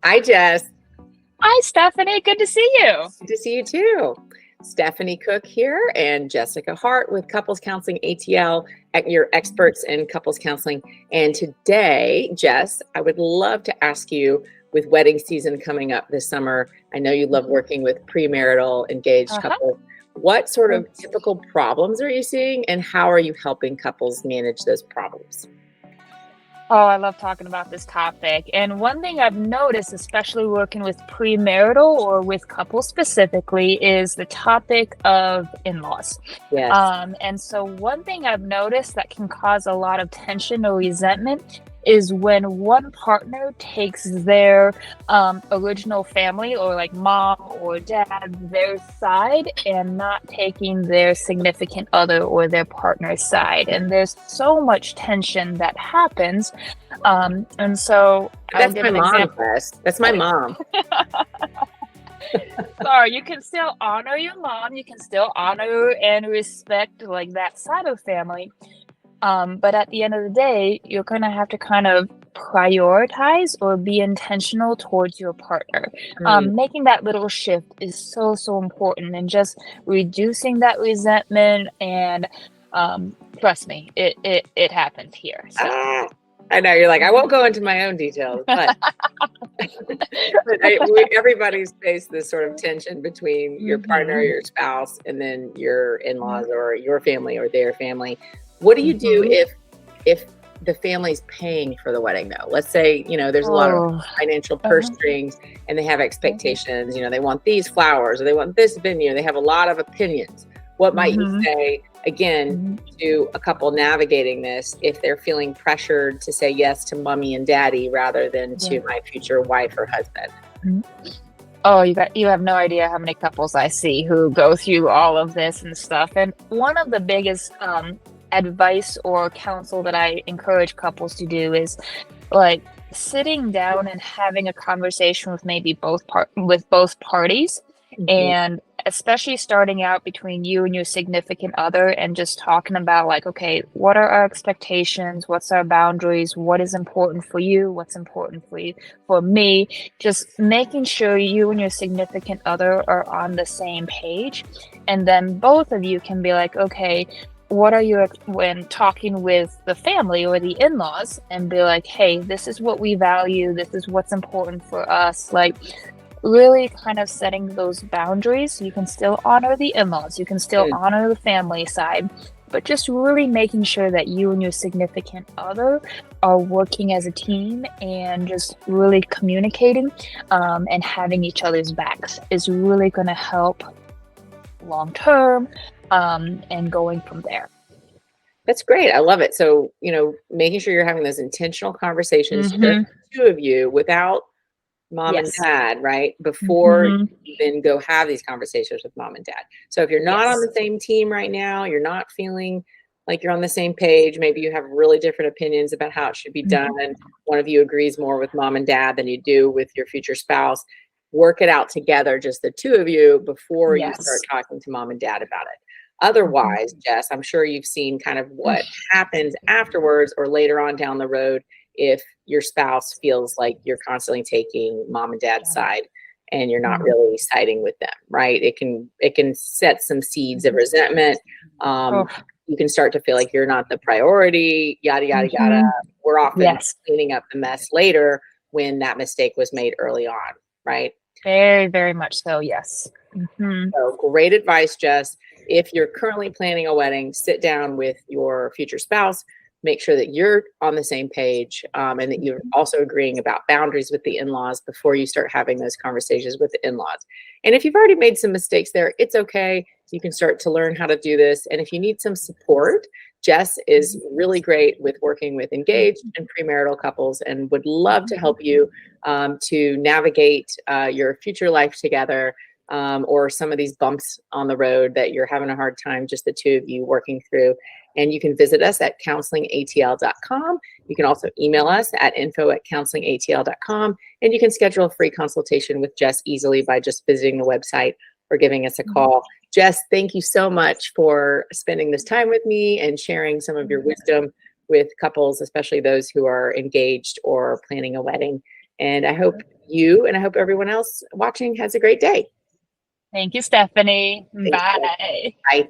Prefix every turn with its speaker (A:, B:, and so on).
A: Hi, Jess.
B: Hi, Stephanie. Good to see you.
A: Good to see you too. Stephanie Cook here and Jessica Hart with Couples Counseling ATL, your experts in couples counseling. And today, Jess, I would love to ask you, with wedding season coming up this summer, I know you love working with premarital engaged
B: Uh-huh.
A: couples. What sort of typical problems are you seeing, and how are you helping couples manage those problems?
B: Oh, I love talking about this topic. And one thing I've noticed, especially working with premarital or with couples specifically, is the topic of in-laws.
A: Yes.
B: And so one thing I've noticed that can cause a lot of tension or resentment is when one partner takes their original family or like mom or dad, their side, and not taking their significant other or their partner's side. And there's so much tension that happens. And so I'll
A: That's
B: give
A: my
B: an
A: mom,
B: example.
A: Jess. That's my mom.
B: Sorry, you can still honor your mom, you can still honor and respect like that side of family. But at the end of the day, you're gonna have to kind of prioritize or be intentional towards your partner. Making that little shift is so important, and just reducing that resentment. And trust me, it happened here. So.
A: I know you're like, I won't go into my own details, but, everybody's faced this sort of tension between your partner, your spouse, and then your in-laws or your family or their family. What do you do if the family's paying for the wedding though? Let's say, there's a lot of financial purse strings and they have expectations, they want these flowers or they want this venue. They have a lot of opinions. What might you say, again, to a couple navigating this if they're feeling pressured to say yes to mommy and daddy rather than to my future wife or husband?
B: Oh, you have no idea how many couples I see who go through all of this and stuff. And one of the biggest advice or counsel that I encourage couples to do is like sitting down and having a conversation with maybe both parties, and especially starting out between you and your significant other, and just talking about like, okay, what are our expectations, what's our boundaries, what is important for you, what's important for me, just making sure you and your significant other are on the same page. And then both of you can be like, okay, what are you, when talking with the family or the in-laws, and be like, hey, this is what we value, this is what's important for us. Like really kind of setting those boundaries. You can still honor the in-laws, you can still honor the family side, but just really making sure that you and your significant other are working as a team and just really communicating and having each other's backs is really going to help long term, and going from there.
A: That's great. I love it. So, making sure you're having those intentional conversations, just the two of you, without mom and dad, right? Before you even go have these conversations with mom and dad. So if you're not on the same team right now, you're not feeling like you're on the same page, maybe you have really different opinions about how it should be done, and one of you agrees more with mom and dad than you do with your future spouse, work it out together, just the two of you, before you start talking to mom and dad about it. Otherwise, Jess, I'm sure you've seen kind of what happens afterwards or later on down the road if your spouse feels like you're constantly taking mom and dad's side and you're not really siding with them, right? It can set some seeds of resentment. You can start to feel like you're not the priority, yada, yada, yada. We're often cleaning up the mess later when that mistake was made early on, right?
B: Very, very much so, yes.
A: So great advice, Jess. If you're currently planning a wedding, sit down with your future spouse, make sure that you're on the same page, and that you're also agreeing about boundaries with the in-laws before you start having those conversations with the in-laws. And if you've already made some mistakes there, it's okay. You can start to learn how to do this. And if you need some support, Jess is really great with working with engaged and premarital couples and would love to help you to navigate your future life together, or some of these bumps on the road that you're having a hard time, just the two of you working through. And you can visit us at counselingatl.com. You can also email us at info@counselingatl.com. And you can schedule a free consultation with Jess easily by just visiting the website or giving us a call. Jess, thank you so much for spending this time with me and sharing some of your wisdom with couples, especially those who are engaged or planning a wedding. And I hope you, and I hope everyone else watching has a great day.
B: Thank you, Stephanie.
A: Thanks.
B: Bye.
A: Bye.